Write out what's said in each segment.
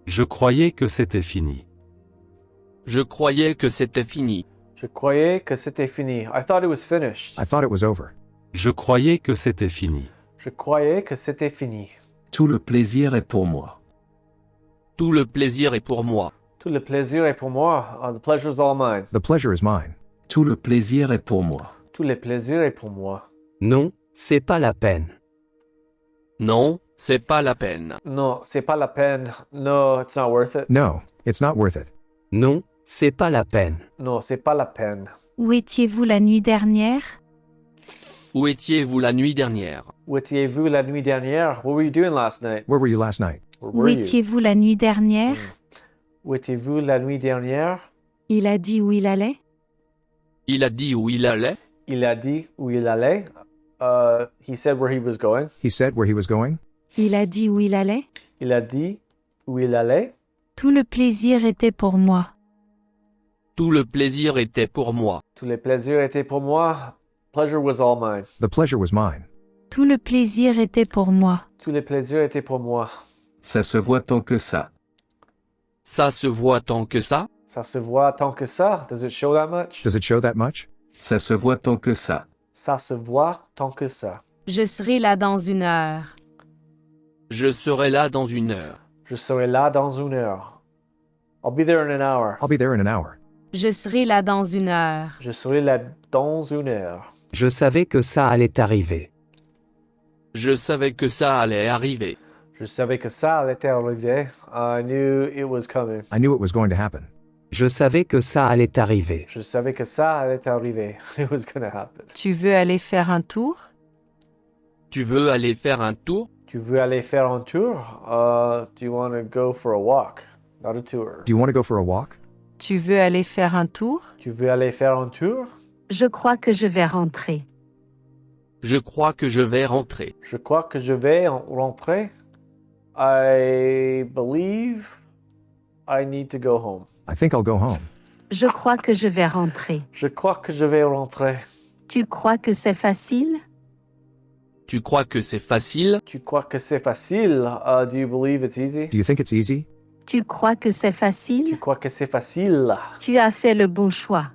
Je croyais que c'était fini. Je croyais que c'était fini. Je croyais que c'était fini. I thought it was finished. I thought it was over. Je croyais que c'était fini. Je croyais que c'était fini. Tout le plaisir est pour moi. Tout le plaisir est pour moi. Tout le plaisir est pour moi. The pleasure's all mine. The pleasure is mine. Tout le plaisir est pour moi. Tout le plaisir est pour moi. Non, c'est pas la peine. Non, c'est pas la peine. Non, c'est pas la peine. No, it's not worth it. No, it's not worth it. Non, c'est pas la peine. Non, c'est pas la peine. Où étiez-vous la nuit dernière? Où étiez-vous la nuit dernière? Où étiez-vous la nuit dernière? What were you doing last night? Where were you last night? Where Où were you? étiez-vous la nuit dernière? Où étiez-vous la nuit dernière? Il a dit où il allait? Il a dit où il allait? Il a dit où il allait. He said where he was going. He said where he was going. Il a dit où il allait? Il a dit où il allait. Tout le plaisir était pour moi. Tout le plaisir était pour moi. Tous les plaisirs étaient pour moi. Pleasure was all mine. The pleasure was mine. Tout le plaisir était pour moi. Tous les plaisirs étaient pour moi. Ça se voit tant que ça. Ça se voit tant que ça? Ça se voit tant que ça. Does it show that much? Does it show that much? Ça se voit tant que ça. Ça se voit tant que ça. Je serai là dans 1 heure. Je serai là dans 1 heure. Je serai là dans 1 heure. I'll be there in an hour. I'll be there in an hour. Je serai là dans 1 heure. Je serai là dans 1 heure. Je savais que ça allait arriver. Je savais que ça allait arriver. Je savais que ça allait arriver. I knew it was coming. I knew it was going to happen. Je savais que ça allait arriver. Je savais que ça allait arriver. It was gonna happen. Tu veux aller faire un tour? Tu veux aller faire un tour? Tu veux aller faire un tour? Do you want to go for a walk? Not a tour. Do you want to go for a walk? Tu veux aller faire un tour? Tu veux aller faire un tour? Je crois que je vais rentrer. Je crois que je vais rentrer. Je crois que je vais rentrer. I believe I need to go home. I think I'll go home. Je crois que je vais rentrer. Je crois que je vais rentrer. Tu crois que c'est facile? Tu crois que c'est facile? Tu crois que c'est facile? Do you believe it's easy? Do you think it's easy? Tu crois que c'est Tu facile? crois que c'est facile? Tu as fait le bon choix.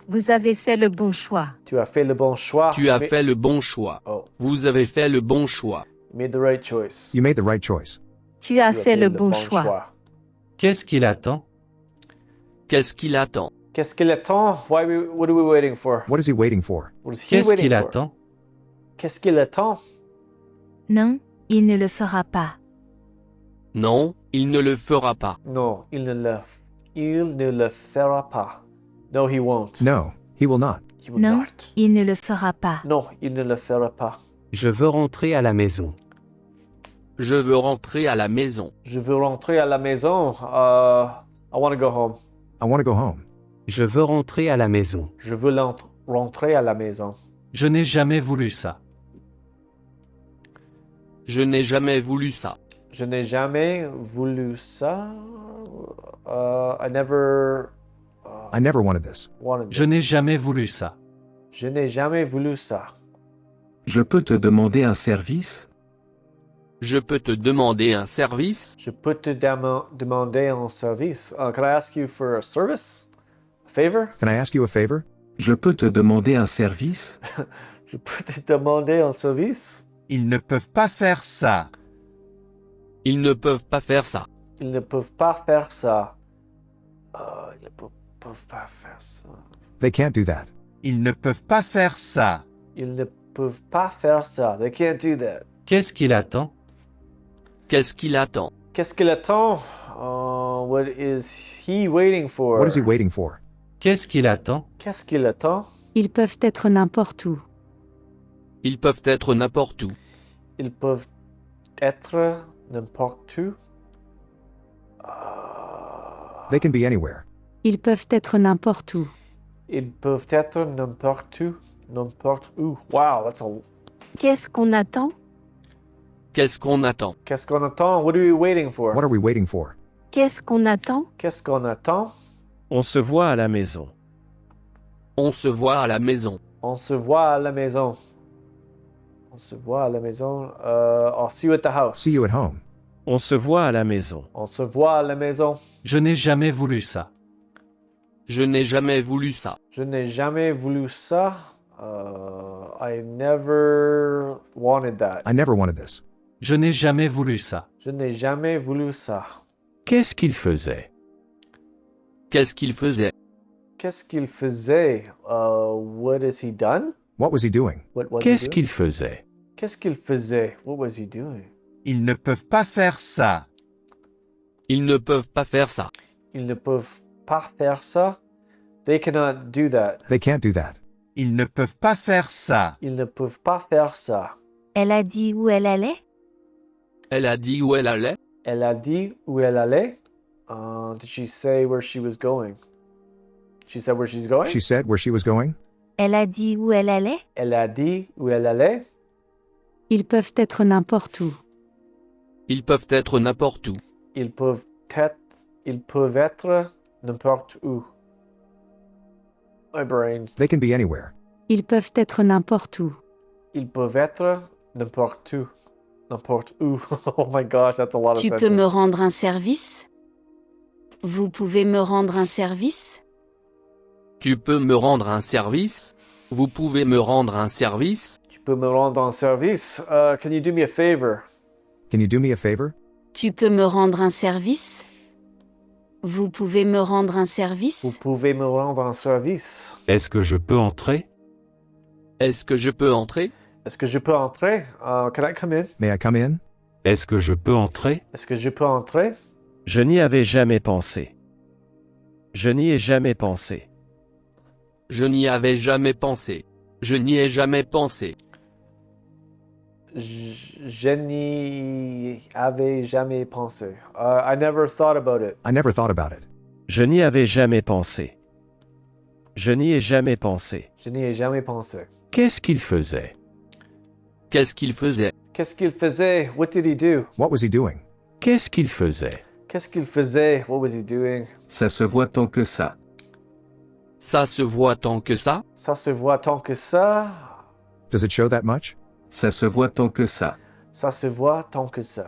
Vous avez fait le bon choix. Tu as fait le bon choix. Tu as Ma- fait le bon choix. Oh, Vous avez fait le bon choix. made the right choice. You made the right choice. Tu as Tu as fait le bon choix. Qu'est-ce qu'il attend? Qu'est-ce qu'il attend? Qu'est-ce qu'il attend? What are we waiting for? What is he waiting for? What is he Qu'est-ce waiting qu'il for? attend? Qu'est-ce qu'il attend? Non, il ne le fera pas. Non, il ne le fera pas. Non, il ne le fera pas. No, he won't. No, he will not. He will Non, not. il ne le fera pas. Non, il ne le fera pas. Je veux rentrer à la maison. Je veux rentrer à la maison. Je veux rentrer à la maison. I want to go home. I want to go home. Je veux rentrer à la maison. Je veux rentrer à la maison. Je n'ai jamais voulu ça. Je n'ai jamais voulu ça. Je n'ai jamais voulu ça. I never I never wanted this. wanted this. Je n'ai jamais voulu ça. Je n'ai jamais voulu ça. Je peux te demander un service? Je peux te demander un service? Je peux te demander un service. Can I ask you for a service? A favor? Can I ask you a favor? Je peux te demander un service? Je peux te demander un service? Ils ne peuvent pas faire ça. Ils ne peuvent pas faire ça. Ils ne peuvent pas faire ça. Ils ne peuvent pas faire ça. They can't do that. Ils ne peuvent pas faire ça. Ils ne peuvent pas faire ça. They can't do that. Qu'est-ce qu'il attend? Qu'est-ce qu'il attend? Qu'est-ce qu'il attend? What is he waiting for? What is he waiting for? Qu'est-ce qu'il attend? Qu'est-ce qu'il attend? Ils peuvent être n'importe où. Ils peuvent être n'importe où. Ils peuvent être n'importe où. They can be anywhere. Ils peuvent être n'importe où. Ils peuvent être n'importe où. N'importe où. Wow, that's a... Qu'est-ce qu'on attend? Qu'est-ce qu'on attend? Qu'est-ce qu'on attend? What are we waiting for? What are we waiting for? Qu'est-ce qu'on attend? Qu'est-ce qu'on attend? On se voit à la maison. On se voit à la maison. On se voit à la maison. On se voit à la maison. I'll see you at the house. See you at home. On se voit à la maison. On se voit à la maison. Je n'ai jamais voulu ça. Je n'ai jamais voulu ça. Je n'ai jamais voulu ça. I never wanted that. I never wanted this. Je n'ai jamais voulu ça. Je n'ai jamais voulu ça. Qu'est-ce qu'il faisait? Qu'est-ce qu'il faisait? Qu'est-ce qu'il faisait? What has he done? What was he doing? What was Qu'est-ce he doing? qu'il faisait? Qu'est-ce qu'il faisait? What was he doing? Ils ne peuvent pas faire ça. Ils ne peuvent pas faire ça. Ils ne peuvent pas faire ça. They cannot do that. They can't do that. Ils ne peuvent pas faire ça. Ils ne peuvent pas faire ça. Elle a dit où elle allait? Elle a dit où elle allait? Elle a dit où elle allait. Did she say where she was going? She said where she's going? She said where she was going. Elle a dit où elle allait? Elle a dit où elle allait. Ils peuvent être n'importe où. Ils peuvent être n'importe où. Ils peuvent être n'importe où. My brains. They can be anywhere. Ils peuvent être n'importe où. Ils peuvent être n'importe où. N'importe où. Oh my gosh, that's a lot of Tu sentences. peux me rendre un service? Vous pouvez me rendre un service? Tu peux me rendre un service? Vous pouvez me rendre un service? Tu peux me rendre un service? Can you do me a favor? Can you do me a favor? Tu peux me rendre un service? Vous pouvez me rendre un Vous service? pouvez me rendre un service? Est-ce que je peux entrer? Est-ce que je peux entrer? Est-ce que je peux entrer? Can I come in? May I come in? Est-ce que je peux entrer? Est-ce que je peux entrer? Je n'y avais jamais pensé. Je n'y ai jamais pensé. Je n'y avais jamais pensé. Je n'y ai jamais pensé. Je n'y avais jamais pensé. I never thought about it. I never thought about it. Je n'y avais jamais pensé. Je n'y ai jamais pensé. Je n'y ai jamais pensé. Qu'est-ce qu'il faisait? Qu'est-ce qu'il faisait? Qu'est-ce qu'il faisait? What did he do? What was he doing? Qu'est-ce qu'il faisait? Qu'est-ce qu'il faisait? What was he doing? Ça se voit tant que ça. Ça se voit tant que ça? Ça se voit tant que ça. Does it show that much? Ça se voit tant que ça. Ça se voit tant que ça.